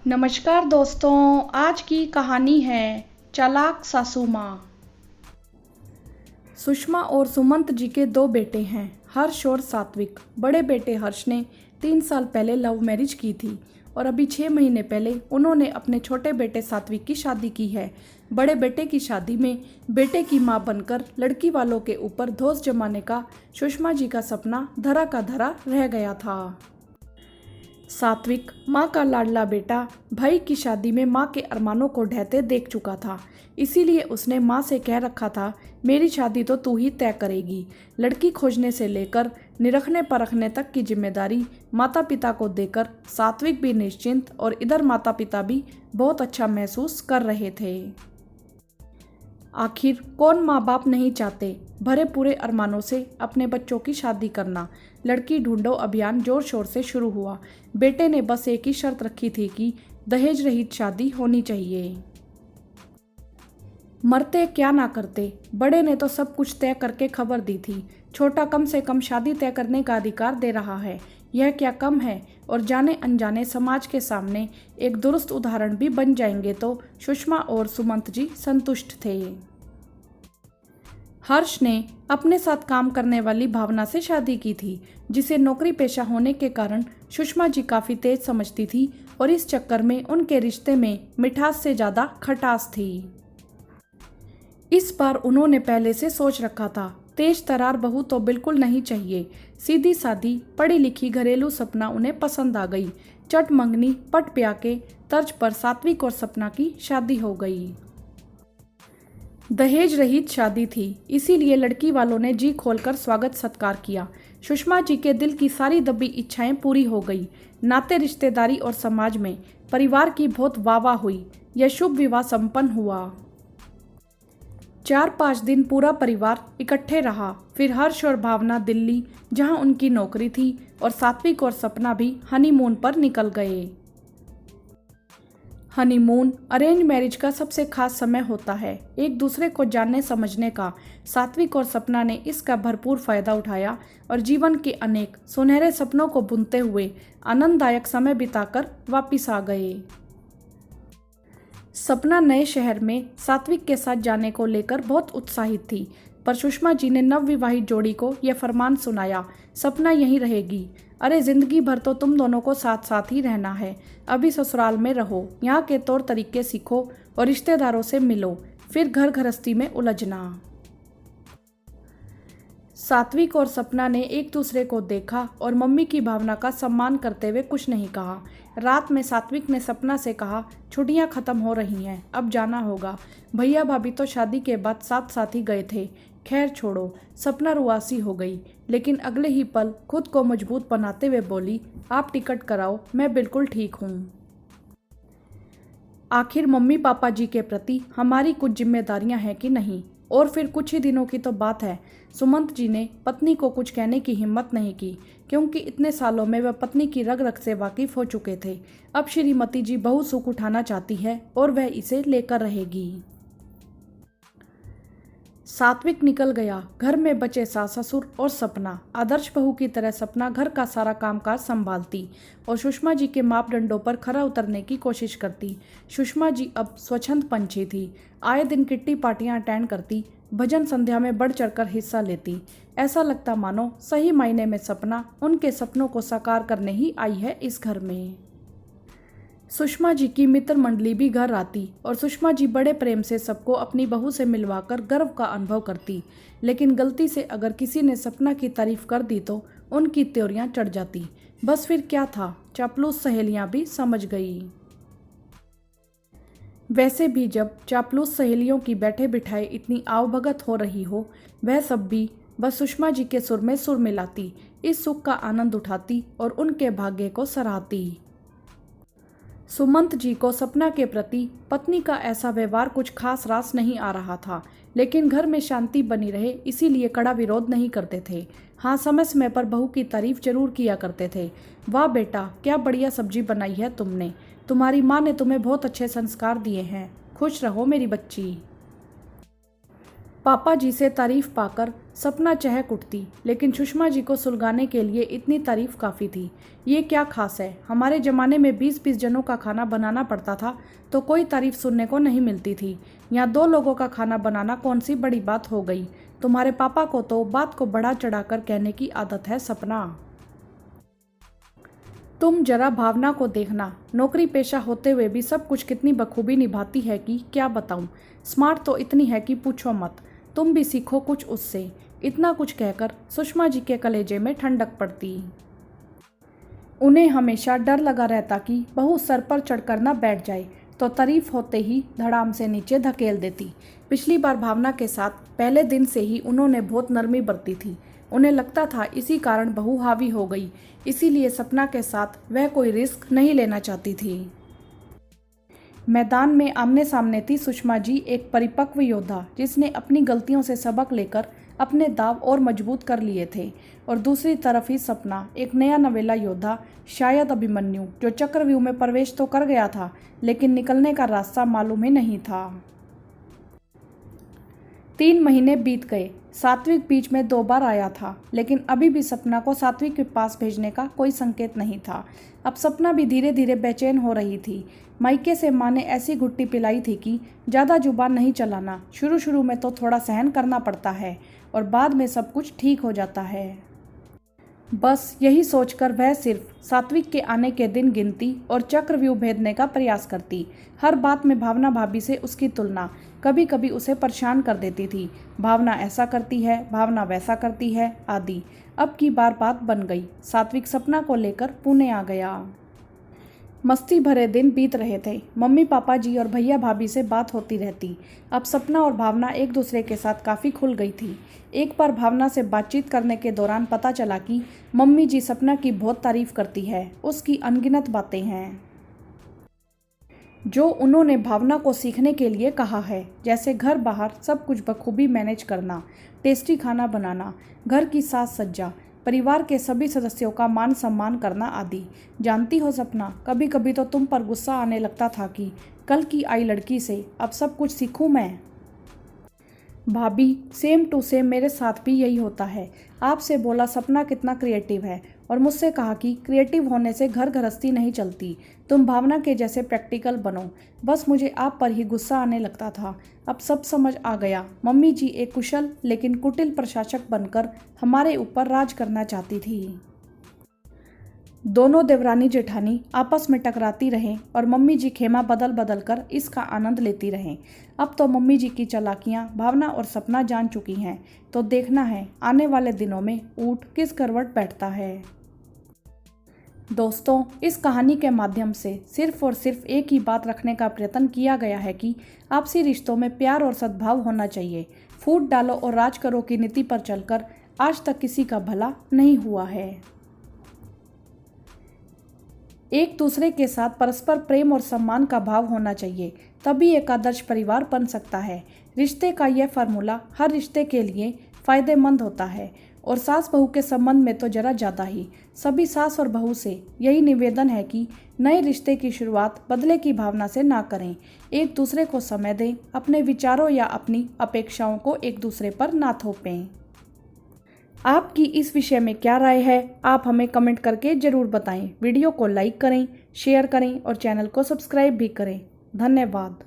नमस्कार दोस्तों, आज की कहानी है चालाक सासू माँ। सुषमा और सुमंत जी के दो बेटे हैं, हर्ष और सात्विक। बड़े बेटे हर्ष ने 3 साल पहले लव मैरिज की थी और अभी 6 महीने पहले उन्होंने अपने छोटे बेटे सात्विक की शादी की है। बड़े बेटे की शादी में बेटे की मां बनकर लड़की वालों के ऊपर धौंस जमाने का सुषमा जी का सपना धरा का धरा रह गया था। सात्विक माँ का लाडला बेटा भाई की शादी में माँ के अरमानों को ढहते देख चुका था, इसीलिए उसने माँ से कह रखा था, मेरी शादी तो तू ही तय करेगी। लड़की खोजने से लेकर निरखने परखने तक की जिम्मेदारी माता पिता को देकर सात्विक भी निश्चिंत और इधर माता पिता भी बहुत अच्छा महसूस कर रहे थे। आखिर कौन माँ बाप नहीं चाहते भरे पूरे अरमानों से अपने बच्चों की शादी करना। लड़की ढूंढो अभियान जोर शोर से शुरू हुआ। बेटे ने बस एक ही शर्त रखी थी कि दहेज रहित शादी होनी चाहिए। मरते क्या ना करते, बड़े ने तो सब कुछ तय करके खबर दी थी। छोटा कम से कम शादी तय करने का अधिकार दे रहा है, यह क्या कम है। और जाने अनजाने समाज के सामने एक दुरुस्त उदाहरण भी बन जाएंगे तो सुषमा और सुमंत जी संतुष्ट थे। हर्ष ने अपने साथ काम करने वाली भावना से शादी की थी, जिसे नौकरी पेशा होने के कारण सुषमा जी काफी तेज समझती थी और इस चक्कर में उनके रिश्ते में मिठास से ज्यादा खटास थी। इस बार उन्होंने पहले से सोच रखा था, तेज तरार बहू तो बिल्कुल नहीं चाहिए। सीधी सादी पढ़ी लिखी घरेलू सपना उन्हें पसंद आ गई। चट मंगनी पट ब्याह के तर्ज पर सात्विक और सपना की शादी हो गई। दहेज रहित शादी थी, इसीलिए लड़की वालों ने जी खोलकर स्वागत सत्कार किया। सुषमा जी के दिल की सारी दबी इच्छाएं पूरी हो गई। नाते रिश्तेदारी और समाज में परिवार की बहुत वाहवाह हुई। यह शुभ विवाह संपन्न हुआ। 4-5 दिन पूरा परिवार इकट्ठे रहा। फिर हर्ष और भावना दिल्ली, जहां उनकी नौकरी थी, और सात्विक और सपना भी हनीमून पर निकल गए। हनीमून अरेंज मैरिज का सबसे खास समय होता है, एक दूसरे को जानने समझने का। सात्विक और सपना ने इसका भरपूर फायदा उठाया और जीवन के अनेक सुनहरे सपनों को बुनते हुए आनंददायक समय बिताकर वापिस आ गए। सपना नए शहर में सात्विक के साथ जाने को लेकर बहुत उत्साहित थी, पर सुषमा जी ने नवविवाहित जोड़ी को यह फरमान सुनाया, सपना यहीं रहेगी। अरे जिंदगी भर तो तुम दोनों को साथ साथ ही रहना है। अभी ससुराल में रहो, यहाँ के तौर तरीके सीखो और रिश्तेदारों से मिलो, फिर घर गृहस्थी में उलझना। सात्विक और सपना ने एक दूसरे को देखा और मम्मी की भावना का सम्मान करते हुए कुछ नहीं कहा। रात में सात्विक ने सपना से कहा, छुट्टियां खत्म हो रही हैं, अब जाना होगा। भैया भाभी तो शादी के बाद साथ साथ ही गए थे। खैर छोड़ो, सपना रुआसी हो गई, लेकिन अगले ही पल खुद को मजबूत बनाते हुए बोली, आप टिकट कराओ, मैं बिल्कुल ठीक हूँ। आखिर मम्मी पापा जी के प्रति हमारी कुछ जिम्मेदारियां हैं कि नहीं। और फिर कुछ ही दिनों की तो बात है, सुमंत जी ने पत्नी को कुछ कहने की हिम्मत नहीं की, क्योंकि इतने सालों में वह पत्नी की रग रग से वाकिफ हो चुके थे। अब श्रीमती जी बहु सुख उठाना चाहती है और वह इसे लेकर रहेगी। सात्विक निकल गया। घर में बचे सास ससुर और सपना। आदर्श बहू की तरह सपना घर का सारा कामकाज संभालती और सुषमा जी के मापदंडों पर खरा उतरने की कोशिश करती। सुषमा जी अब स्वच्छंद पंछी थी। आए दिन किट्टी पार्टियां अटेंड करती, भजन संध्या में बढ़ चढ़कर हिस्सा लेती। ऐसा लगता मानो सही मायने में सपना उनके सपनों को साकार करने ही आई है इस घर में। सुषमा जी की मित्र मंडली भी घर आती और सुषमा जी बड़े प्रेम से सबको अपनी बहू से मिलवाकर गर्व का अनुभव करती। लेकिन गलती से अगर किसी ने सपना की तारीफ कर दी तो उनकी त्योरियां चढ़ जाती। बस फिर क्या था, चापलूस सहेलियां भी समझ गई। वैसे भी जब चापलूस सहेलियों की बैठे बिठाए इतनी आवभगत हो रही हो, वह सब भी बस सुषमा जी के सुर में सुर मिलाती, इस सुख का आनंद उठाती और उनके भाग्य को सराहती। सुमंत जी को सपना के प्रति पत्नी का ऐसा व्यवहार कुछ खास रास नहीं आ रहा था, लेकिन घर में शांति बनी रहे इसीलिए कड़ा विरोध नहीं करते थे। हाँ, समय समय पर बहू की तारीफ जरूर किया करते थे। वाह बेटा, क्या बढ़िया सब्जी बनाई है तुमने, तुम्हारी माँ ने तुम्हें बहुत अच्छे संस्कार दिए हैं, खुश रहो मेरी बच्ची। पापा जी से तारीफ पाकर सपना चहक उठती, लेकिन सुषमा जी को सुलगाने के लिए इतनी तारीफ काफ़ी थी। ये क्या खास है, हमारे ज़माने में 20-20 जनों का खाना बनाना पड़ता था तो कोई तारीफ सुनने को नहीं मिलती थी। यहाँ 2 लोगों का खाना बनाना कौन सी बड़ी बात हो गई। तुम्हारे पापा को तो बात को बढ़ा चढ़ाकर कहने की आदत है सपना। तुम जरा भावना को देखना, नौकरी पेशा होते हुए भी सब कुछ कितनी बखूबी निभाती है कि क्या बताऊं। स्मार्ट तो इतनी है कि पूछो मत, तुम भी सीखो कुछ उससे। इतना कुछ कहकर सुषमा जी के कलेजे में ठंडक पड़ती। उन्हें हमेशा डर लगा रहता कि बहू सर पर चढ़कर न बैठ जाए तो तारीफ होते ही धड़ाम से नीचे धकेल देती। पिछली बार भावना के साथ पहले दिन से ही उन्होंने बहुत नरमी बरती थी। उन्हें लगता था इसी कारण बहू हावी हो गई, इसीलिए सपना के साथ वह कोई रिस्क नहीं लेना चाहती थी। मैदान में आमने सामने थी सुषमा जी, एक परिपक्व योद्धा जिसने अपनी गलतियों से सबक लेकर अपने दाव और मजबूत कर लिए थे, और दूसरी तरफ ही सपना, एक नया नवेला योद्धा, शायद अभिमन्यु, जो चक्रव्यूह में प्रवेश तो कर गया था लेकिन निकलने का रास्ता मालूम ही नहीं था। 3 महीने बीत गए। सात्विक बीच में 2 बार आया था, लेकिन अभी भी सपना को सात्विक के पास भेजने का कोई संकेत नहीं था। अब सपना भी धीरे धीरे बेचैन हो रही थी। मायके से माँ ने ऐसी घुट्टी पिलाई थी कि ज़्यादा जुबान नहीं चलाना, शुरू शुरू में तो थोड़ा सहन करना पड़ता है और बाद में सब कुछ ठीक हो जाता है। बस यही सोचकर वह सिर्फ सात्विक के आने के दिन गिनती और चक्रव्यूह भेदने का प्रयास करती। हर बात में भावना भाभी से उसकी तुलना कभी कभी उसे परेशान कर देती थी। भावना ऐसा करती है, भावना वैसा करती है आदि। अब की बार बात बन गई। सात्विक सपना को लेकर पुणे आ गया। मस्ती भरे दिन बीत रहे थे। मम्मी पापा जी और भैया भाभी से बात होती रहती। अब सपना और भावना एक दूसरे के साथ काफ़ी खुल गई थी। एक बार भावना से बातचीत करने के दौरान पता चला कि मम्मी जी सपना की बहुत तारीफ करती है। उसकी अनगिनत बातें हैं जो उन्होंने भावना को सीखने के लिए कहा है, जैसे घर बाहर सब कुछ बखूबी मैनेज करना, टेस्टी खाना बनाना, घर की साज सज्जा, परिवार के सभी सदस्यों का मान सम्मान करना आदि। जानती हो सपना, कभी कभी तो तुम पर गुस्सा आने लगता था कि कल की आई लड़की से अब सब कुछ सीखूं मैं। भाभी, सेम टू सेम मेरे साथ भी यही होता है। आपसे बोला सपना कितना क्रिएटिव है, और मुझसे कहा कि क्रिएटिव होने से घर गृहस्थी नहीं चलती, तुम भावना के जैसे प्रैक्टिकल बनो। बस मुझे आप पर ही गुस्सा आने लगता था। अब सब समझ आ गया। मम्मी जी एक कुशल लेकिन कुटिल प्रशासक बनकर हमारे ऊपर राज करना चाहती थी। दोनों देवरानी जेठानी आपस में टकराती रहें और मम्मी जी खेमा बदल बदल कर इसका आनंद लेती रहें। अब तो मम्मी जी की चालाकियां भावना और सपना जान चुकी हैं, तो देखना है आने वाले दिनों में ऊँट किस करवट बैठता है। दोस्तों, इस कहानी के माध्यम से सिर्फ और सिर्फ एक ही बात रखने का प्रयत्न किया गया है कि आपसी रिश्तों में प्यार और सद्भाव होना चाहिए। फूट डालो और राज करो की नीति पर चलकर आज तक किसी का भला नहीं हुआ है। एक दूसरे के साथ परस्पर प्रेम और सम्मान का भाव होना चाहिए, तभी एक आदर्श परिवार बन सकता है। रिश्ते का यह फार्मूला हर रिश्ते के लिए फ़ायदेमंद होता है, और सास बहू के संबंध में तो जरा ज़्यादा ही। सभी सास और बहू से यही निवेदन है कि नए रिश्ते की शुरुआत बदले की भावना से ना करें। एक दूसरे को समय दें, अपने विचारों या अपनी अपेक्षाओं को एक दूसरे पर ना थोपें। आपकी इस विषय में क्या राय है, आप हमें कमेंट करके ज़रूर बताएं। वीडियो को लाइक करें, शेयर करें और चैनल को सब्सक्राइब भी करें। धन्यवाद।